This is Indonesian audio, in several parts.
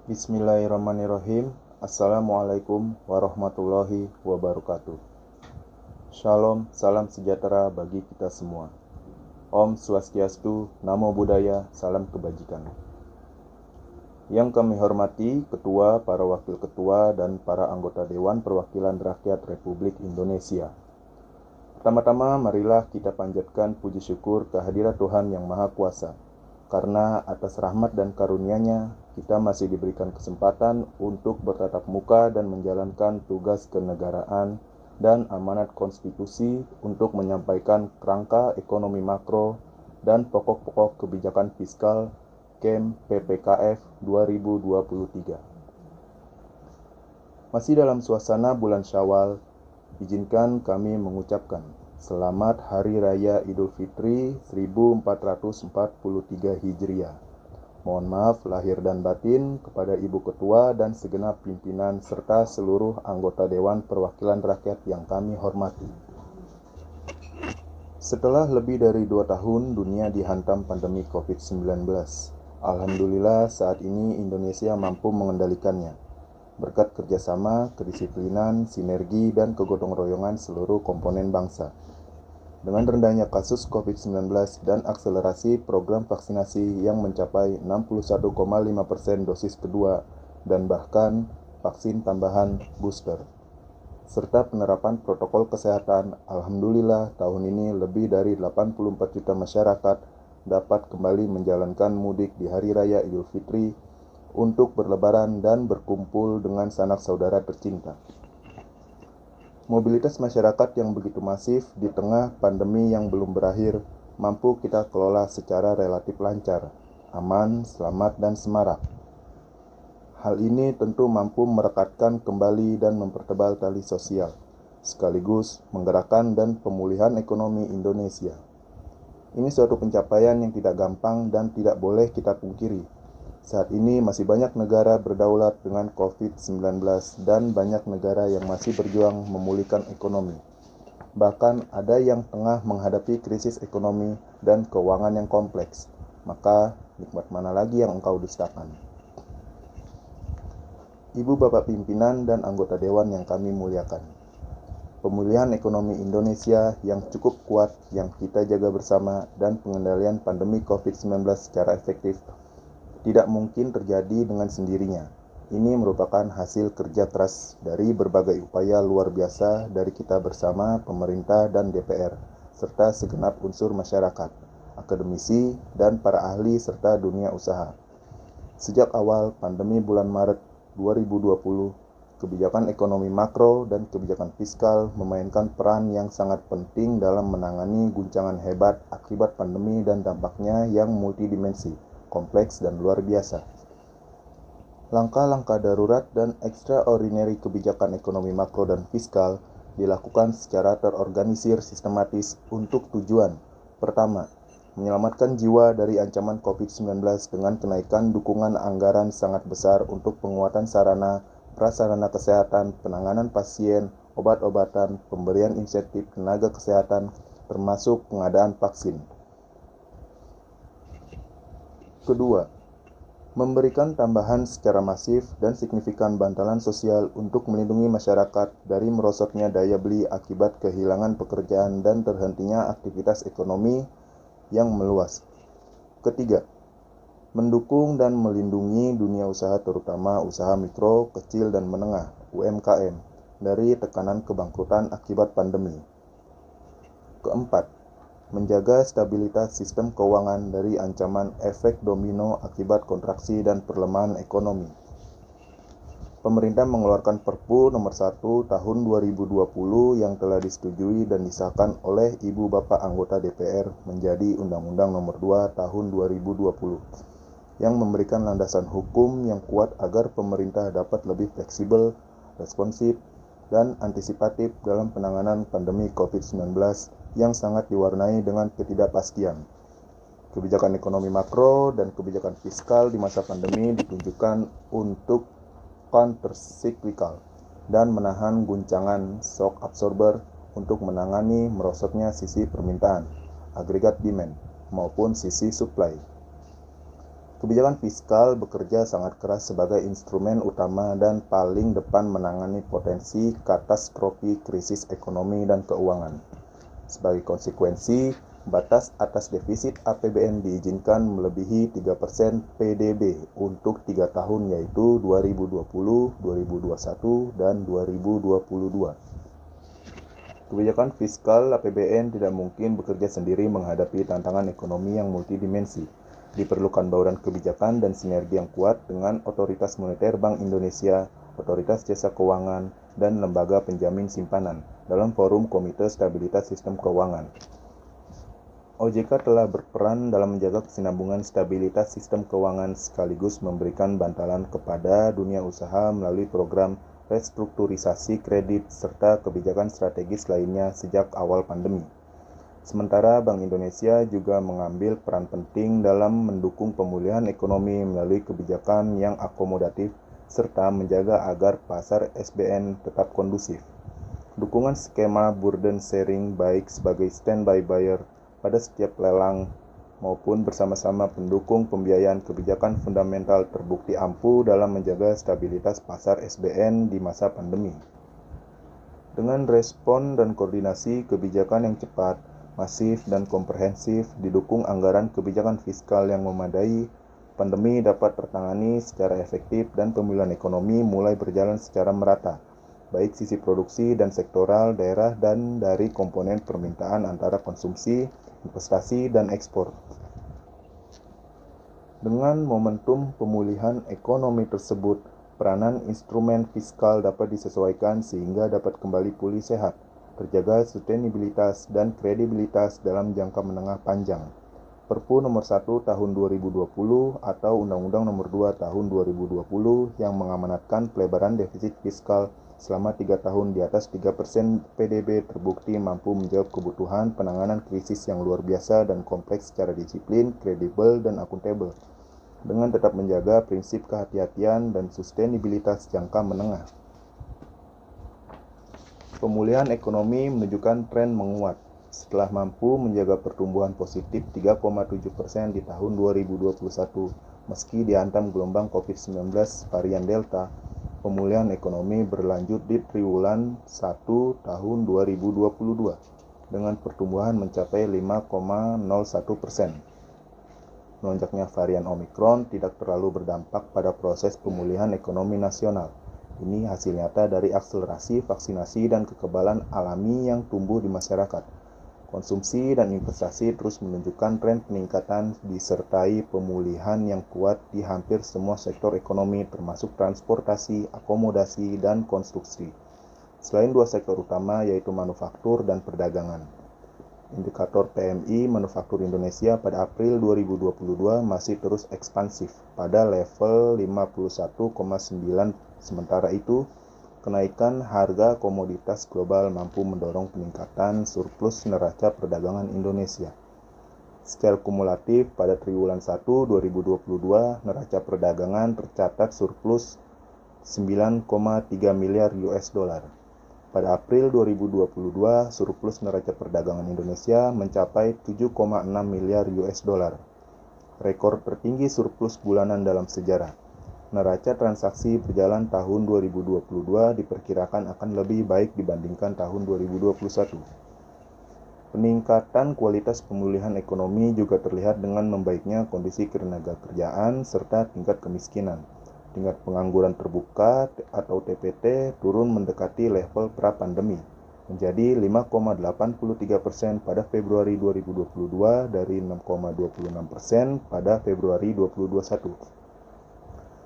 Bismillahirrahmanirrahim. Assalamualaikum warahmatullahi wabarakatuh. Shalom, salam sejahtera bagi kita semua. Om Swastiastu, Namo Buddhaya, salam kebajikan. Yang kami hormati Ketua, para Wakil Ketua, dan para anggota Dewan Perwakilan Rakyat Republik Indonesia. Pertama-tama marilah kita panjatkan puji syukur kehadirat Tuhan Yang Maha Kuasa. Karena atas rahmat dan karunia-Nya, kita masih diberikan kesempatan untuk bertatap muka dan menjalankan tugas kenegaraan dan amanat konstitusi untuk menyampaikan kerangka ekonomi makro dan pokok-pokok kebijakan fiskal KEM PPKF 2023. Masih dalam suasana bulan Syawal, izinkan kami mengucapkan Selamat Hari Raya Idul Fitri 1443 Hijriah. Mohon maaf lahir dan batin kepada Ibu Ketua dan segenap pimpinan serta seluruh anggota Dewan Perwakilan Rakyat yang kami hormati. Setelah lebih dari 2 tahun dunia dihantam pandemi COVID-19, alhamdulillah saat ini Indonesia mampu mengendalikannya. Berkat kerjasama, kedisiplinan, sinergi, dan kegotong royongan seluruh komponen bangsa. Dengan rendahnya kasus COVID-19 dan akselerasi program vaksinasi yang mencapai 61,5% dosis kedua dan bahkan vaksin tambahan booster, serta penerapan protokol kesehatan, alhamdulillah tahun ini lebih dari 84 juta masyarakat dapat kembali menjalankan mudik di Hari Raya Idul Fitri untuk berlebaran dan berkumpul dengan sanak saudara tercinta. Mobilitas masyarakat yang begitu masif di tengah pandemi yang belum berakhir mampu kita kelola secara relatif lancar, aman, selamat, dan semarak. Hal ini tentu mampu merekatkan kembali dan mempertebal tali sosial, sekaligus menggerakkan dan pemulihan ekonomi Indonesia. Ini suatu pencapaian yang tidak gampang dan tidak boleh kita pungkiri. Saat ini masih banyak negara berdaulat dengan COVID-19 dan banyak negara yang masih berjuang memulihkan ekonomi. Bahkan ada yang tengah menghadapi krisis ekonomi dan keuangan yang kompleks. Maka nikmat mana lagi yang engkau dustakan? Ibu, Bapak pimpinan, dan anggota Dewan yang kami muliakan. Pemulihan ekonomi Indonesia yang cukup kuat yang kita jaga bersama dan pengendalian pandemi COVID-19 secara efektif tidak mungkin terjadi dengan sendirinya. Ini merupakan hasil kerja keras dari berbagai upaya luar biasa dari kita bersama, pemerintah dan DPR, serta segenap unsur masyarakat, akademisi, dan para ahli serta dunia usaha. Sejak awal pandemi bulan Maret 2020, kebijakan ekonomi makro dan kebijakan fiskal memainkan peran yang sangat penting dalam menangani guncangan hebat akibat pandemi dan dampaknya yang multidimensi, kompleks, dan luar biasa. Langkah-langkah darurat dan extraordinary kebijakan ekonomi makro dan fiskal dilakukan secara terorganisir sistematis untuk tujuan: pertama, menyelamatkan jiwa dari ancaman COVID-19 dengan kenaikan dukungan anggaran sangat besar untuk penguatan sarana, prasarana kesehatan, penanganan pasien, obat-obatan, pemberian insentif tenaga kesehatan, termasuk pengadaan vaksin. Kedua, memberikan tambahan secara masif dan signifikan bantalan sosial untuk melindungi masyarakat dari merosotnya daya beli akibat kehilangan pekerjaan dan terhentinya aktivitas ekonomi yang meluas. Ketiga, mendukung dan melindungi dunia usaha terutama usaha mikro, kecil, dan menengah (UMKM) dari tekanan kebangkrutan akibat pandemi. Keempat, menjaga stabilitas sistem keuangan dari ancaman efek domino akibat kontraksi dan perlemahan ekonomi. Pemerintah mengeluarkan Perpu Nomor 1 Tahun 2020 yang telah disetujui dan disahkan oleh Ibu Bapak anggota DPR menjadi Undang-Undang Nomor 2 Tahun 2020 yang memberikan landasan hukum yang kuat agar pemerintah dapat lebih fleksibel, responsif, dan antisipatif dalam penanganan pandemi COVID-19 yang sangat diwarnai dengan ketidakpastian. Kebijakan ekonomi makro dan kebijakan fiskal di masa pandemi ditunjukkan untuk countercyclical dan menahan guncangan shock absorber untuk menangani merosotnya sisi permintaan, agregat demand, maupun sisi supply. Kebijakan fiskal bekerja sangat keras sebagai instrumen utama dan paling depan menangani potensi katastrofi krisis ekonomi dan keuangan. Sebagai konsekuensi, batas atas defisit APBN diizinkan melebihi 3% PDB untuk 3 tahun yaitu 2020, 2021, dan 2022. Kebijakan fiskal APBN tidak mungkin bekerja sendiri menghadapi tantangan ekonomi yang multidimensi. Diperlukan bauran kebijakan dan sinergi yang kuat dengan Otoritas Moneter Bank Indonesia, Otoritas Jasa Keuangan, dan lembaga penjamin simpanan dalam forum Komite Stabilitas Sistem Keuangan. OJK telah berperan dalam menjaga kesinambungan stabilitas sistem keuangan sekaligus memberikan bantalan kepada dunia usaha melalui program restrukturisasi kredit serta kebijakan strategis lainnya sejak awal pandemi. Sementara Bank Indonesia juga mengambil peran penting dalam mendukung pemulihan ekonomi melalui kebijakan yang akomodatif serta menjaga agar pasar SBN tetap kondusif. Dukungan skema burden sharing baik sebagai standby buyer pada setiap lelang maupun bersama-sama pendukung pembiayaan kebijakan fundamental terbukti ampuh dalam menjaga stabilitas pasar SBN di masa pandemi. Dengan respon dan koordinasi kebijakan yang cepat, masif, dan komprehensif, didukung anggaran kebijakan fiskal yang memadai, pandemi dapat tertangani secara efektif dan pemulihan ekonomi mulai berjalan secara merata, baik sisi produksi dan sektoral daerah dan dari komponen permintaan antara konsumsi, investasi, dan ekspor. Dengan momentum pemulihan ekonomi tersebut, peranan instrumen fiskal dapat disesuaikan sehingga dapat kembali pulih sehat, terjaga sustainabilitas dan kredibilitas dalam jangka menengah panjang. Perpu nomor 1 tahun 2020 atau Undang-Undang nomor 2 tahun 2020 yang mengamanatkan pelebaran defisit fiskal selama 3 tahun di atas 3% PDB terbukti mampu menjawab kebutuhan penanganan krisis yang luar biasa dan kompleks secara disiplin, kredibel, dan akuntabel, dengan tetap menjaga prinsip kehati-hatian dan sustainabilitas jangka menengah. Pemulihan ekonomi menunjukkan tren menguat. Setelah mampu menjaga pertumbuhan positif 3,7% di tahun 2021, meski dihantam gelombang COVID-19 varian Delta, pemulihan ekonomi berlanjut di triwulan 1 tahun 2022 dengan pertumbuhan mencapai 5,01%. Melonjaknya varian Omikron tidak terlalu berdampak pada proses pemulihan ekonomi nasional. Ini hasil nyata dari akselerasi vaksinasi dan kekebalan alami yang tumbuh di masyarakat. Konsumsi dan investasi terus menunjukkan tren peningkatan disertai pemulihan yang kuat di hampir semua sektor ekonomi termasuk transportasi, akomodasi, dan konstruksi. Selain dua sektor utama yaitu manufaktur dan perdagangan. Indikator PMI Manufaktur Indonesia pada April 2022 masih terus ekspansif pada level 51,9. Sementara itu, kenaikan harga komoditas global mampu mendorong peningkatan surplus neraca perdagangan Indonesia. Secara kumulatif pada triwulan 1 2022, neraca perdagangan tercatat surplus 9,3 miliar US dollar. Pada April 2022, surplus neraca perdagangan Indonesia mencapai 7,6 miliar US dollar. Rekor tertinggi surplus bulanan dalam sejarah. Neraca transaksi berjalan tahun 2022 diperkirakan akan lebih baik dibandingkan tahun 2021. Peningkatan kualitas pemulihan ekonomi juga terlihat dengan membaiknya kondisi ketenagakerjaan serta tingkat kemiskinan. Tingkat pengangguran terbuka atau TPT turun mendekati level pra-pandemi, menjadi 5,83% pada Februari 2022 dari 6,26% pada Februari 2021.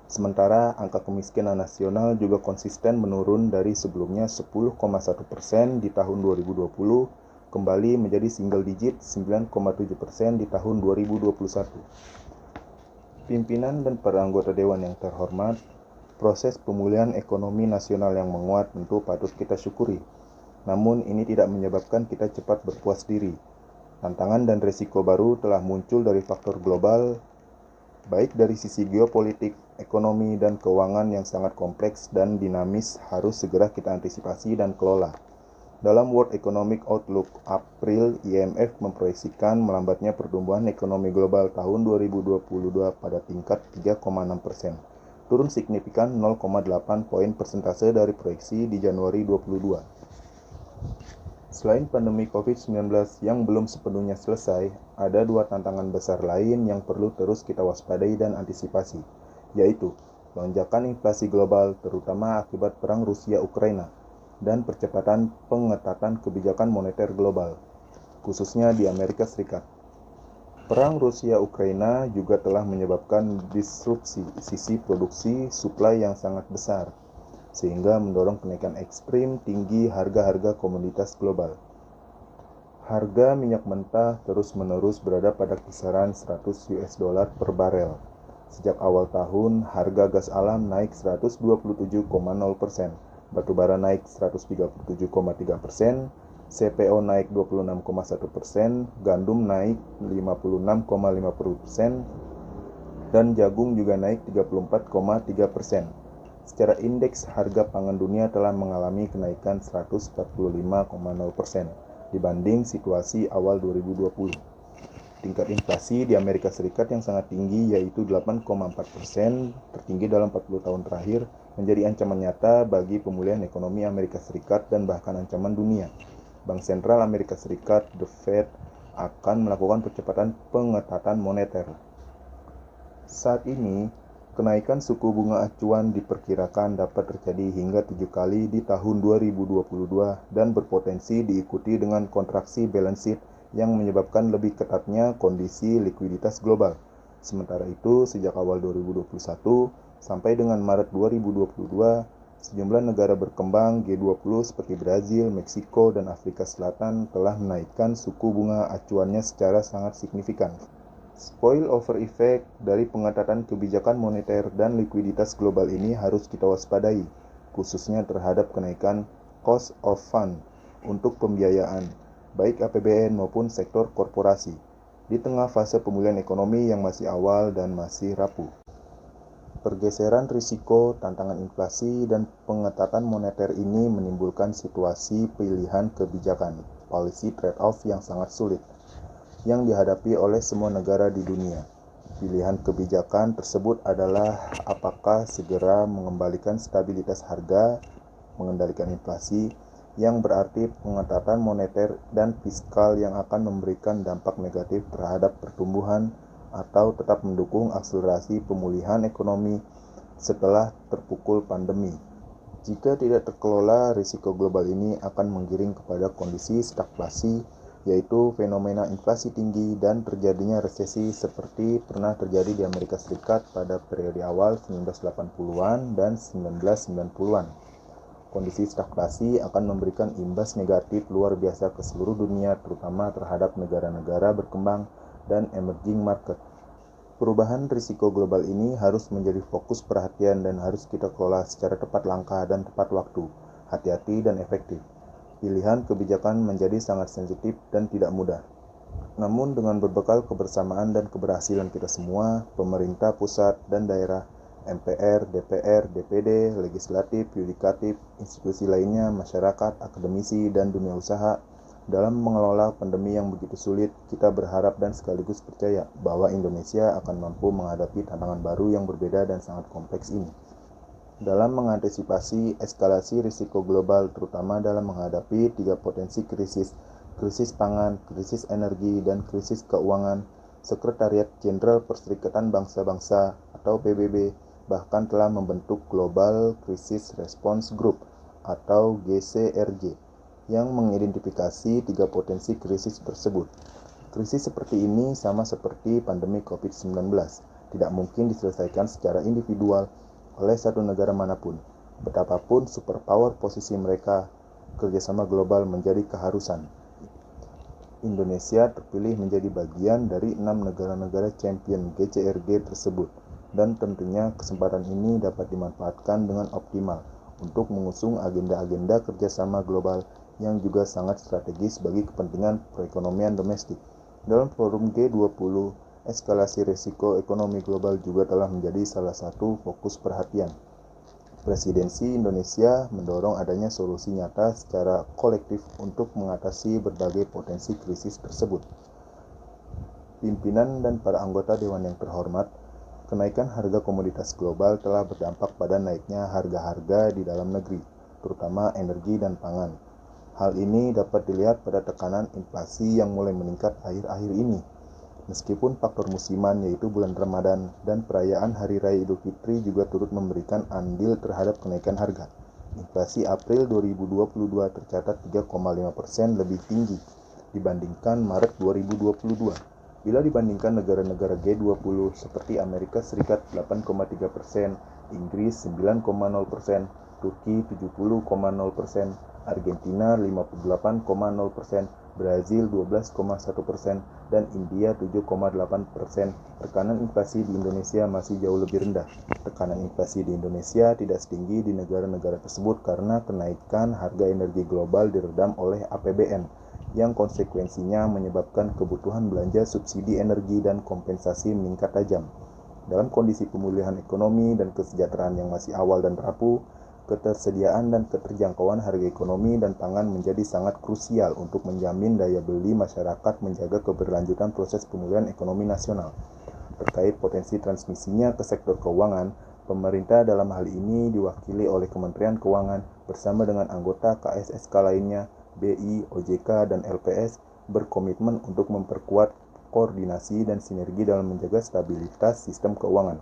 Sementara angka kemiskinan nasional juga konsisten menurun dari sebelumnya 10,1% di tahun 2020 kembali menjadi single digit 9,7% di tahun 2021. Pimpinan dan para anggota Dewan yang terhormat, proses pemulihan ekonomi nasional yang menguat tentu patut kita syukuri. Namun ini tidak menyebabkan kita cepat berpuas diri. Tantangan dan risiko baru telah muncul dari faktor global, baik dari sisi geopolitik, ekonomi, dan keuangan yang sangat kompleks dan dinamis harus segera kita antisipasi dan kelola. Dalam World Economic Outlook April, IMF memproyeksikan melambatnya pertumbuhan ekonomi global tahun 2022 pada tingkat 3,6%, turun signifikan 0,8 poin persentase dari proyeksi di Januari 2022. Selain pandemi COVID-19 yang belum sepenuhnya selesai, ada dua tantangan besar lain yang perlu terus kita waspadai dan antisipasi, yaitu lonjakan inflasi global terutama akibat perang Rusia-Ukraina, dan percepatan pengetatan kebijakan moneter global, khususnya di Amerika Serikat. Perang Rusia-Ukraina juga telah menyebabkan disrupsi sisi produksi suplai yang sangat besar, sehingga mendorong kenaikan ekstrim tinggi harga-harga komoditas global. Harga minyak mentah terus-menerus berada pada kisaran 100 US dollar per barel. Sejak awal tahun, harga gas alam naik 127,0%, batubara naik 137,3%, CPO naik 26,1%, gandum naik 56,50%, dan jagung juga naik 34,3%. Secara indeks, harga pangan dunia telah mengalami kenaikan 145,0% dibanding situasi awal 2020. Tingkat inflasi di Amerika Serikat yang sangat tinggi, yaitu 8,4%, tertinggi dalam 40 tahun terakhir, menjadi ancaman nyata bagi pemulihan ekonomi Amerika Serikat dan bahkan ancaman dunia. Bank Sentral Amerika Serikat, The Fed, akan melakukan percepatan pengetatan moneter. Saat ini, kenaikan suku bunga acuan diperkirakan dapat terjadi hingga 7 kali di tahun 2022 dan berpotensi diikuti dengan kontraksi balance sheet yang menyebabkan lebih ketatnya kondisi likuiditas global. Sementara itu, sejak awal 2021 sampai dengan Maret 2022, sejumlah negara berkembang G20 seperti Brazil, Meksiko, dan Afrika Selatan telah menaikkan suku bunga acuannya secara sangat signifikan. Spillover effect dari pengetatan kebijakan moneter dan likuiditas global ini harus kita waspadai, khususnya terhadap kenaikan cost of fund untuk pembiayaan, baik APBN maupun sektor korporasi, di tengah fase pemulihan ekonomi yang masih awal dan masih rapuh. Pergeseran risiko, tantangan inflasi, dan pengetatan moneter ini menimbulkan situasi pilihan kebijakan, policy trade-off yang sangat sulit, yang dihadapi oleh semua negara di dunia. Pilihan kebijakan tersebut adalah apakah segera mengembalikan stabilitas harga, mengendalikan inflasi, yang berarti pengetatan moneter dan fiskal yang akan memberikan dampak negatif terhadap pertumbuhan, atau tetap mendukung akselerasi pemulihan ekonomi setelah terpukul pandemi. Jika tidak terkelola, risiko global ini akan menggiring kepada kondisi stagflasi, yaitu fenomena inflasi tinggi dan terjadinya resesi seperti pernah terjadi di Amerika Serikat pada periode awal 1980-an dan 1990-an. Kondisi stagflasi akan memberikan imbas negatif luar biasa ke seluruh dunia, terutama terhadap negara-negara berkembang dan emerging market. Perubahan risiko global ini harus menjadi fokus perhatian dan harus kita kelola secara tepat langkah dan tepat waktu, hati-hati dan efektif. Pilihan kebijakan menjadi sangat sensitif dan tidak mudah. Namun dengan berbekal kebersamaan dan keberhasilan kita semua, pemerintah pusat dan daerah, MPR, DPR, DPD, legislatif, yudikatif, institusi lainnya, masyarakat, akademisi, dan dunia usaha, dalam mengelola pandemi yang begitu sulit, kita berharap dan sekaligus percaya bahwa Indonesia akan mampu menghadapi tantangan baru yang berbeda dan sangat kompleks ini. Dalam mengantisipasi eskalasi risiko global, terutama dalam menghadapi 3 potensi krisis pangan, krisis energi, dan krisis keuangan, Sekretariat Jenderal Perserikatan Bangsa-Bangsa atau PBB bahkan telah membentuk Global Crisis Response Group atau GCRG yang mengidentifikasi 3 potensi krisis tersebut. Krisis seperti ini sama seperti pandemi COVID-19, tidak mungkin diselesaikan secara individual oleh satu negara manapun. Betapapun superpower posisi mereka, kerjasama global menjadi keharusan. Indonesia terpilih menjadi bagian dari 6 negara-negara champion GCRG tersebut, dan tentunya kesempatan ini dapat dimanfaatkan dengan optimal untuk mengusung agenda-agenda kerjasama global yang juga sangat strategis bagi kepentingan perekonomian domestik. Dalam forum G20, eskalasi risiko ekonomi global juga telah menjadi salah satu fokus perhatian. Presidensi Indonesia mendorong adanya solusi nyata secara kolektif untuk mengatasi berbagai potensi krisis tersebut. Pimpinan dan para anggota Dewan yang terhormat, kenaikan harga komoditas global telah berdampak pada naiknya harga-harga di dalam negeri, terutama energi dan pangan. Hal ini dapat dilihat pada tekanan inflasi yang mulai meningkat akhir-akhir ini. Meskipun faktor musiman yaitu bulan Ramadan dan perayaan Hari Raya Idul Fitri juga turut memberikan andil terhadap kenaikan harga. Inflasi April 2022 tercatat 3,5% lebih tinggi dibandingkan Maret 2022. Bila dibandingkan negara-negara G20 seperti Amerika Serikat 8,3%, Inggris 9,0%, Turki 70,0%, Argentina 58,0%, Brazil 12,1%, dan India 7,8%. Tekanan inflasi di Indonesia masih jauh lebih rendah. Tekanan inflasi di Indonesia tidak setinggi di negara-negara tersebut karena kenaikan harga energi global diredam oleh APBN, yang konsekuensinya menyebabkan kebutuhan belanja subsidi energi dan kompensasi meningkat tajam. Dalam kondisi pemulihan ekonomi dan kesejahteraan yang masih awal dan rapuh, ketersediaan dan keterjangkauan harga ekonomi dan pangan menjadi sangat krusial untuk menjamin daya beli masyarakat menjaga keberlanjutan proses pemulihan ekonomi nasional. Terkait potensi transmisinya ke sektor keuangan, pemerintah dalam hal ini diwakili oleh Kementerian Keuangan bersama dengan anggota KSSK lainnya, BI, OJK, dan LPS berkomitmen untuk memperkuat koordinasi dan sinergi dalam menjaga stabilitas sistem keuangan.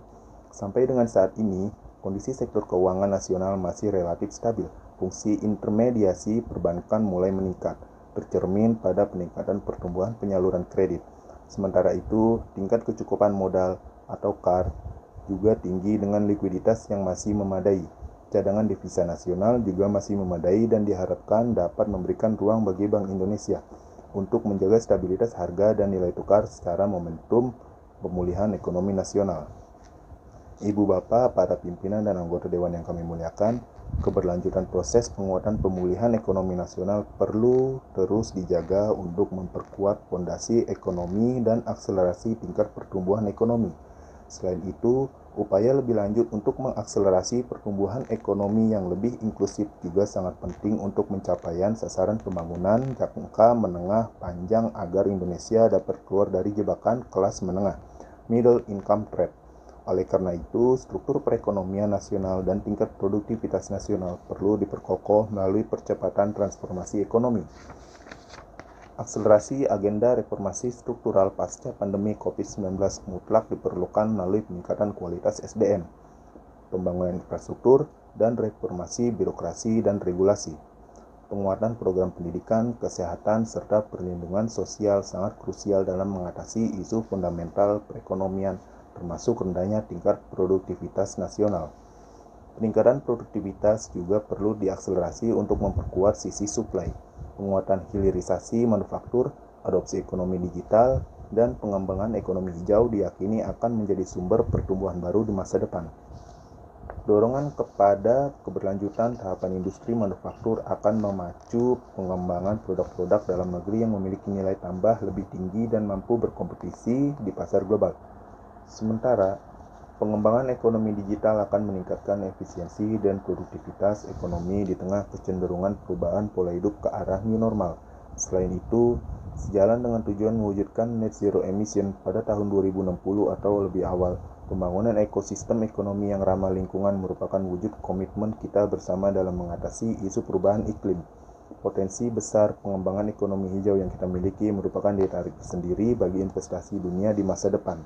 Sampai dengan saat ini, kondisi sektor keuangan nasional masih relatif stabil. Fungsi intermediasi perbankan mulai meningkat, tercermin pada peningkatan pertumbuhan penyaluran kredit. Sementara itu, tingkat kecukupan modal atau CAR juga tinggi dengan likuiditas yang masih memadai. Cadangan devisa nasional juga masih memadai dan diharapkan dapat memberikan ruang bagi Bank Indonesia untuk menjaga stabilitas harga dan nilai tukar secara momentum pemulihan ekonomi nasional. Ibu bapak, para pimpinan dan anggota Dewan yang kami muliakan, keberlanjutan proses penguatan pemulihan ekonomi nasional perlu terus dijaga untuk memperkuat fondasi ekonomi dan akselerasi tingkat pertumbuhan ekonomi. Selain itu, upaya lebih lanjut untuk mengakselerasi pertumbuhan ekonomi yang lebih inklusif juga sangat penting untuk pencapaian sasaran pembangunan jangka menengah panjang agar Indonesia dapat keluar dari jebakan kelas menengah, middle income trap. Oleh karena itu, struktur perekonomian nasional dan tingkat produktivitas nasional perlu diperkokoh melalui percepatan transformasi ekonomi. Akselerasi agenda reformasi struktural pasca pandemi COVID-19 mutlak diperlukan melalui peningkatan kualitas SDM, pembangunan infrastruktur, dan reformasi birokrasi dan regulasi. Penguatan program pendidikan, kesehatan, serta perlindungan sosial sangat krusial dalam mengatasi isu fundamental perekonomian, termasuk rendahnya tingkat produktivitas nasional. Peningkatan produktivitas juga perlu diakselerasi untuk memperkuat sisi suplai, penguatan hilirisasi manufaktur, adopsi ekonomi digital, dan pengembangan ekonomi hijau diyakini akan menjadi sumber pertumbuhan baru di masa depan. Dorongan kepada keberlanjutan tahapan industri manufaktur akan memacu pengembangan produk-produk dalam negeri yang memiliki nilai tambah lebih tinggi dan mampu berkompetisi di pasar global. Sementara, pengembangan ekonomi digital akan meningkatkan efisiensi dan produktivitas ekonomi di tengah kecenderungan perubahan pola hidup ke arah new normal. Selain itu, sejalan dengan tujuan mewujudkan net zero emission pada tahun 2060 atau lebih awal, pembangunan ekosistem ekonomi yang ramah lingkungan merupakan wujud komitmen kita bersama dalam mengatasi isu perubahan iklim. Potensi besar pengembangan ekonomi hijau yang kita miliki merupakan daya tarik sendiri bagi investasi dunia di masa depan.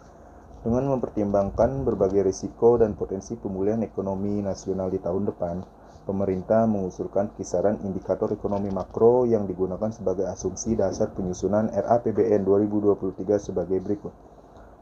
Dengan mempertimbangkan berbagai risiko dan potensi pemulihan ekonomi nasional di tahun depan, pemerintah mengusulkan kisaran indikator ekonomi makro yang digunakan sebagai asumsi dasar penyusunan RAPBN 2023 sebagai berikut.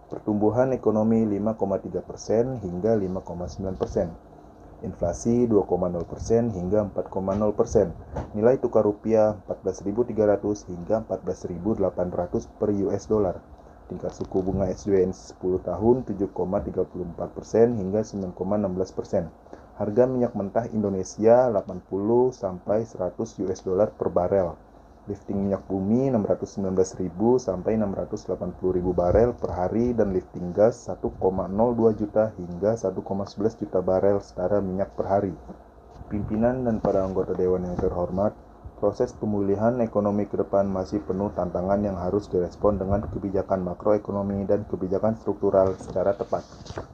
Pertumbuhan ekonomi 5,3% hingga 5,9%. Inflasi 2,0% hingga 4,0%. Nilai tukar rupiah 14.300 hingga 14.800 per US dollar. Tingkat suku bunga SDN 10 tahun 7,34% hingga 9,16%. Harga minyak mentah Indonesia 80 sampai 100 US dollar per barel. lifting minyak bumi 619.000 sampai 680.000 barel per hari dan lifting gas 1,02 juta hingga 1,11 juta barel setara minyak per hari. Pimpinan dan para anggota dewan yang terhormat, proses pemulihan ekonomi ke depan masih penuh tantangan yang harus direspon dengan kebijakan makroekonomi dan kebijakan struktural secara tepat.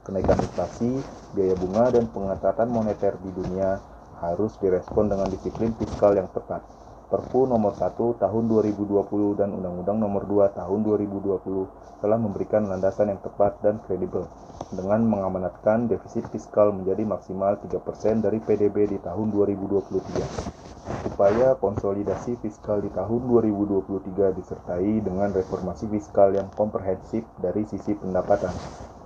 Kenaikan inflasi, biaya bunga, dan pengetatan moneter di dunia harus direspon dengan disiplin fiskal yang tepat. Perpu Nomor 1 Tahun 2020 dan Undang-Undang Nomor 2 Tahun 2020 telah memberikan landasan yang tepat dan kredibel dengan mengamanatkan defisit fiskal menjadi maksimal 3% dari PDB di tahun 2023. Upaya konsolidasi fiskal di tahun 2023 disertai dengan reformasi fiskal yang komprehensif dari sisi pendapatan,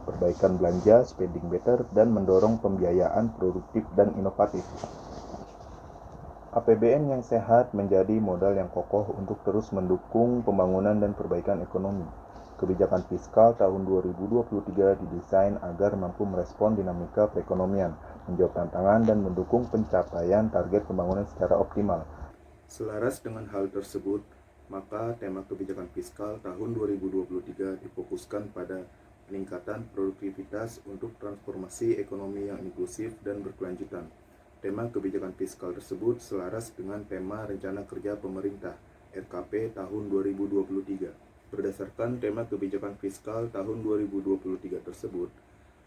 perbaikan belanja, spending better, dan mendorong pembiayaan produktif dan inovatif. APBN yang sehat menjadi modal yang kokoh untuk terus mendukung pembangunan dan perbaikan ekonomi. Kebijakan fiskal tahun 2023 didesain agar mampu merespon dinamika perekonomian, menjawab tantangan, dan mendukung pencapaian target pembangunan secara optimal. Selaras dengan hal tersebut, maka tema kebijakan fiskal tahun 2023 difokuskan pada peningkatan produktivitas untuk transformasi ekonomi yang inklusif dan berkelanjutan. Tema kebijakan fiskal tersebut selaras dengan tema Rencana Kerja Pemerintah (RKP) tahun 2023. Berdasarkan tema kebijakan fiskal tahun 2023 tersebut,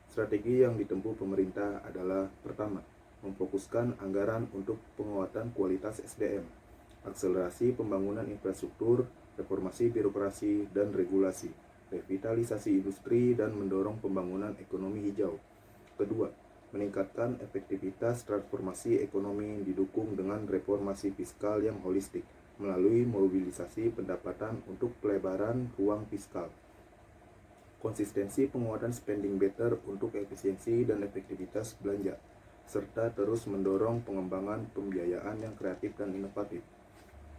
strategi yang ditempuh pemerintah adalah: pertama, memfokuskan anggaran untuk penguatan kualitas SDM, akselerasi pembangunan infrastruktur, reformasi birokrasi dan regulasi, revitalisasi industri, dan mendorong pembangunan ekonomi hijau. Kedua, meningkatkan efektivitas transformasi ekonomi didukung dengan reformasi fiskal yang holistik melalui mobilisasi pendapatan untuk pelebaran ruang fiskal. Konsistensi penguatan spending better untuk efisiensi dan efektivitas belanja, serta terus mendorong pengembangan pembiayaan yang kreatif dan inovatif.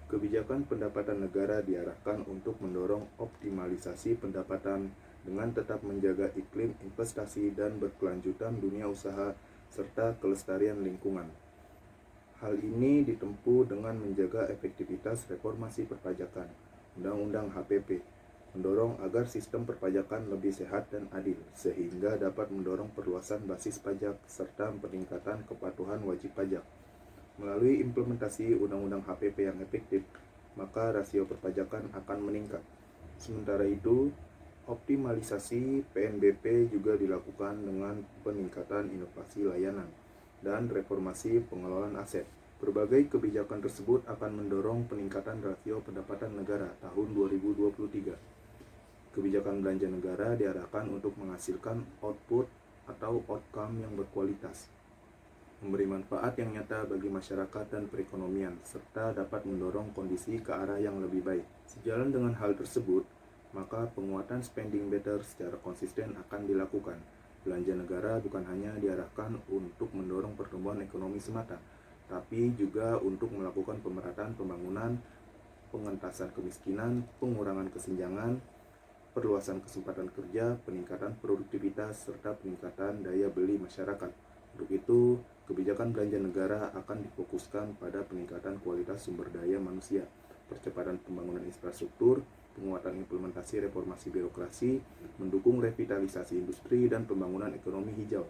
Kebijakan pendapatan negara diarahkan untuk mendorong optimalisasi pendapatan dengan tetap menjaga iklim investasi dan berkelanjutan dunia usaha serta kelestarian lingkungan. Hal ini ditempuh dengan menjaga efektivitas reformasi perpajakan, Undang-Undang HPP, mendorong agar sistem perpajakan lebih sehat dan adil, sehingga dapat mendorong perluasan basis pajak serta peningkatan kepatuhan wajib pajak. Melalui implementasi Undang-Undang HPP yang efektif, maka rasio perpajakan akan meningkat. Sementara itu, optimalisasi PNBP juga dilakukan dengan peningkatan inovasi layanan dan reformasi pengelolaan aset. Berbagai kebijakan tersebut akan mendorong peningkatan rasio pendapatan negara tahun 2023. Kebijakan belanja negara diarahkan untuk menghasilkan output atau outcome yang berkualitas, memberi manfaat yang nyata bagi masyarakat dan perekonomian, serta dapat mendorong kondisi ke arah yang lebih baik. Sejalan dengan hal tersebut, maka penguatan spending better secara konsisten akan dilakukan. Belanja negara bukan hanya diarahkan untuk mendorong pertumbuhan ekonomi semata, tapi juga untuk melakukan pemerataan pembangunan, pengentasan kemiskinan, pengurangan kesenjangan, perluasan kesempatan kerja, peningkatan produktivitas, serta peningkatan daya beli masyarakat. Untuk itu, kebijakan belanja negara akan difokuskan pada peningkatan kualitas sumber daya manusia, percepatan pembangunan infrastruktur, penguatan implementasi reformasi birokrasi, mendukung revitalisasi industri, dan pembangunan ekonomi hijau.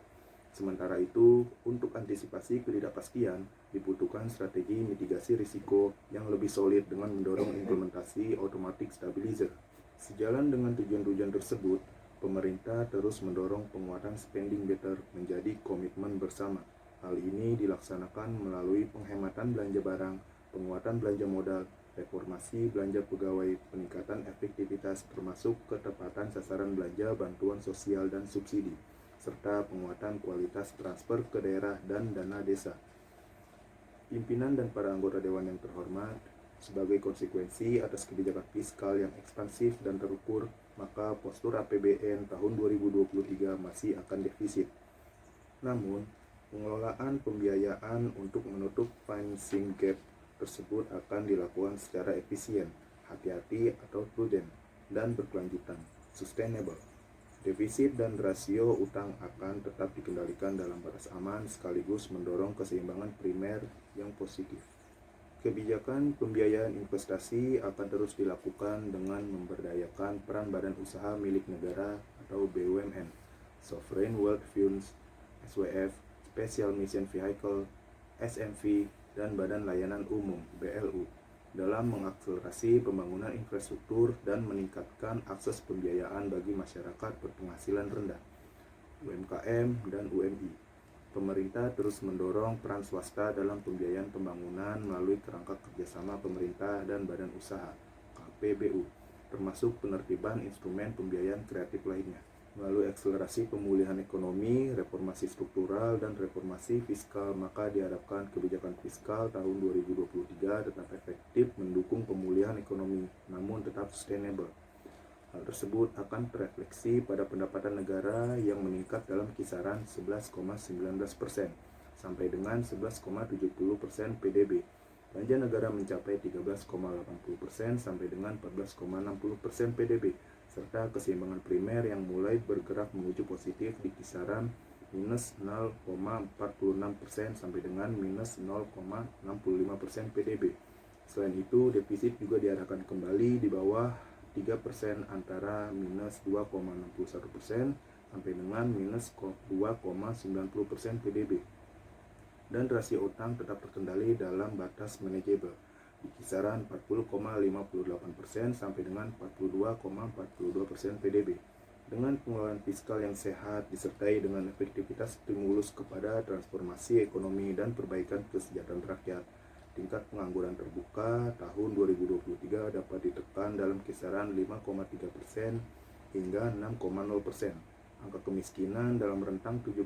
Sementara itu, untuk antisipasi ketidakpastian, dibutuhkan strategi mitigasi risiko yang lebih solid dengan mendorong implementasi automatic stabilizer. Sejalan dengan tujuan-tujuan tersebut, pemerintah terus mendorong penguatan spending better menjadi komitmen bersama. Hal ini dilaksanakan melalui penghematan belanja barang, penguatan belanja modal, reformasi belanja pegawai, peningkatan efektivitas termasuk ketepatan sasaran belanja bantuan sosial dan subsidi, serta penguatan kualitas transfer ke daerah dan dana desa. Pimpinan dan para anggota dewan yang terhormat, sebagai konsekuensi atas kebijakan fiskal yang ekspansif dan terukur, maka postur APBN tahun 2023 masih akan defisit. Namun, pengelolaan pembiayaan untuk menutup financing gap tersebut akan dilakukan secara efisien, hati-hati atau prudent, dan berkelanjutan, sustainable. Defisit dan rasio utang akan tetap dikendalikan dalam batas aman sekaligus mendorong keseimbangan primer yang positif. Kebijakan pembiayaan investasi akan terus dilakukan dengan memberdayakan peran badan usaha milik negara atau BUMN, Sovereign Wealth Funds (SWF), Special Mission Vehicle (SMV), dan Badan Layanan Umum (BLU) dalam mengakselerasi pembangunan infrastruktur dan meningkatkan akses pembiayaan bagi masyarakat berpenghasilan rendah, UMKM, dan UMI. Pemerintah terus mendorong peran swasta dalam pembiayaan pembangunan melalui kerangka kerjasama pemerintah dan badan usaha (KPBU), termasuk penertiban instrumen pembiayaan kreatif lainnya. Melalui akselerasi pemulihan ekonomi, reformasi struktural, dan reformasi fiskal, maka diharapkan kebijakan fiskal tahun 2023 tetap efektif mendukung pemulihan ekonomi, namun tetap sustainable. Hal tersebut akan terefleksi pada pendapatan negara yang meningkat dalam kisaran 11,19% sampai dengan 11,70% PDB. Belanja negara mencapai 13,80% sampai dengan 14,60% PDB, serta keseimbangan primer yang mulai bergerak menuju positif di kisaran minus 0,46% sampai dengan minus 0,65% PDB. Selain itu, defisit juga diarahkan kembali di bawah 3% antara minus 2,61% sampai dengan minus 2,90% PDB. Dan rasio utang tetap terkendali dalam batas manajeable di kisaran 40,58% sampai dengan 42,42% PDB. Dengan pengelolaan fiskal yang sehat disertai dengan efektivitas stimulus kepada transformasi ekonomi dan perbaikan kesejahteraan rakyat, tingkat pengangguran terbuka tahun 2023 dapat ditekan dalam kisaran 5,3% hingga 6,0%. Angka kemiskinan dalam rentang 7,5%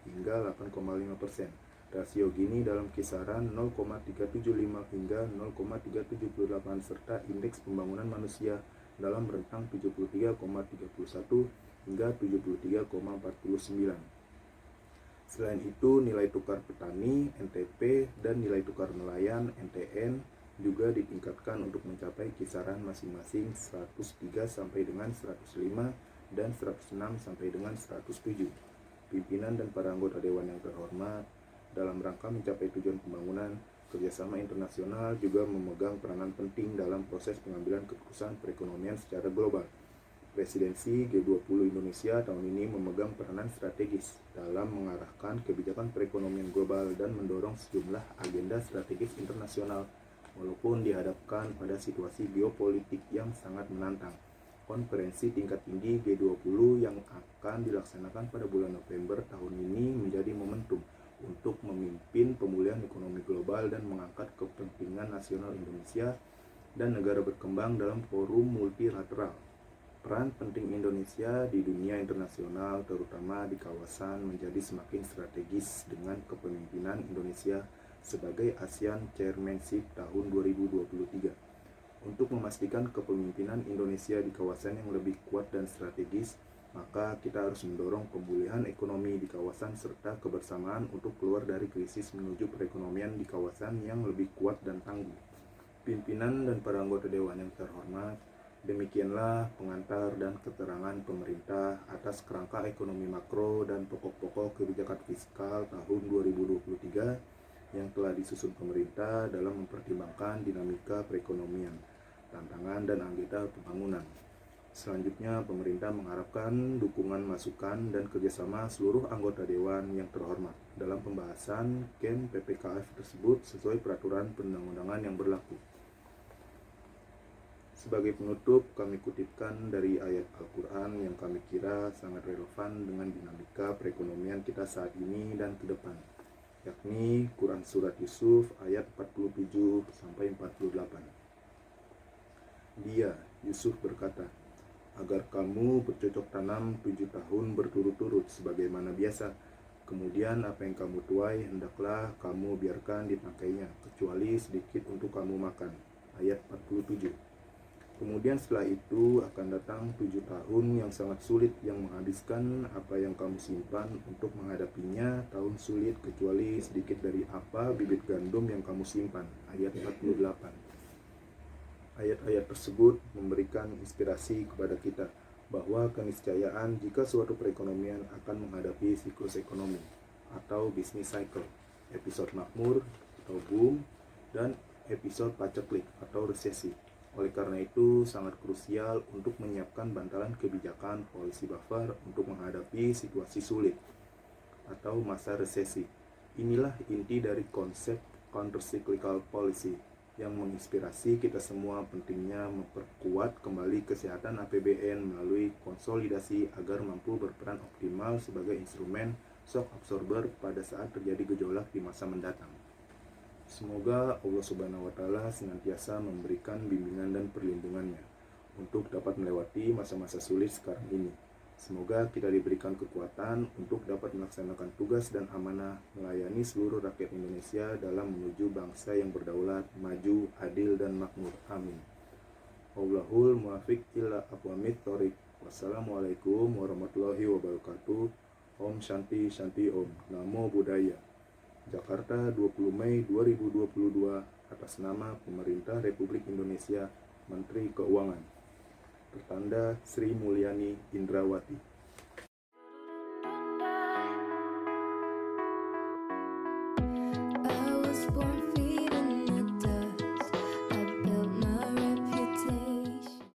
hingga 8,5%. Rasio Gini dalam kisaran 0,375 hingga 0,378 serta indeks pembangunan manusia dalam rentang 73,31 hingga 73,49. Selain itu, nilai tukar petani (NTP) dan nilai tukar nelayan (NTN) juga ditingkatkan untuk mencapai kisaran masing-masing 103 sampai dengan 105 dan 106 sampai dengan 107. Pimpinan dan para anggota dewan yang terhormat, dalam rangka mencapai tujuan pembangunan, kerjasama internasional juga memegang peranan penting dalam proses pengambilan keputusan perekonomian secara global. Presidensi G20 Indonesia tahun ini memegang peranan strategis dalam mengarahkan kebijakan perekonomian global dan mendorong sejumlah agenda strategis internasional, walaupun dihadapkan pada situasi geopolitik yang sangat menantang. Konferensi tingkat tinggi G20 yang akan dilaksanakan pada bulan November tahun ini menjadi momentum untuk memimpin pemulihan ekonomi global dan mengangkat kepentingan nasional Indonesia dan negara berkembang dalam forum multilateral. Peran penting Indonesia di dunia internasional, terutama di kawasan, menjadi semakin strategis dengan kepemimpinan Indonesia sebagai ASEAN Chairmanship tahun 2023. Untuk memastikan kepemimpinan Indonesia di kawasan yang lebih kuat dan strategis, maka kita harus mendorong pemulihan ekonomi di kawasan serta kebersamaan untuk keluar dari krisis menuju perekonomian di kawasan yang lebih kuat dan tangguh. Pimpinan dan para anggota dewan yang terhormat, demikianlah pengantar dan keterangan pemerintah atas kerangka ekonomi makro dan pokok-pokok kebijakan fiskal tahun 2023 yang telah disusun pemerintah dalam mempertimbangkan dinamika perekonomian, tantangan dan agenda pembangunan. Selanjutnya, pemerintah mengharapkan dukungan masukan dan kerjasama seluruh anggota dewan yang terhormat dalam pembahasan KEM PPKF tersebut sesuai peraturan perundang-undangan yang berlaku. Sebagai penutup, kami kutipkan dari ayat Al-Quran yang kami kira sangat relevan dengan dinamika perekonomian kita saat ini dan ke depan, yakni Quran Surat Yusuf ayat 47-48. Dia, Yusuf berkata, agar kamu bercocok tanam 7 tahun berturut-turut sebagaimana biasa. Kemudian apa yang kamu tuai hendaklah kamu biarkan dipakainya, kecuali sedikit untuk kamu makan. Ayat 47. Kemudian setelah itu akan datang 7 tahun yang sangat sulit yang menghabiskan apa yang kamu simpan untuk menghadapinya tahun sulit kecuali sedikit dari apa bibit gandum yang kamu simpan. Ayat 48. Ayat-ayat tersebut memberikan inspirasi kepada kita bahwa keniscayaan jika suatu perekonomian akan menghadapi siklus ekonomi atau business cycle, episode makmur atau boom, dan episode paceklik atau resesi. Oleh karena itu, sangat krusial untuk menyiapkan bantalan kebijakan policy buffer untuk menghadapi situasi sulit atau masa resesi. Inilah inti dari konsep countercyclical policy yang menginspirasi kita semua pentingnya memperkuat kembali kesehatan APBN melalui konsolidasi agar mampu berperan optimal sebagai instrumen shock absorber pada saat terjadi gejolak di masa mendatang. Semoga Allah Subhanahu wa Ta'ala senantiasa memberikan bimbingan dan perlindungannya untuk dapat melewati masa-masa sulit sekarang ini. Semoga kita diberikan kekuatan untuk dapat melaksanakan tugas dan amanah melayani seluruh rakyat Indonesia dalam menuju bangsa yang berdaulat, maju, adil, dan makmur. Amin. Wallahul muwaffiq ila aqwamit thoriq. Wassalamualaikum warahmatullahi wabarakatuh. Om Shanti Shanti Om. Namo Buddhaya. Jakarta, 20 Mei 2022, atas nama Pemerintah Republik Indonesia, Menteri Keuangan. Tertanda Sri Mulyani Indrawati.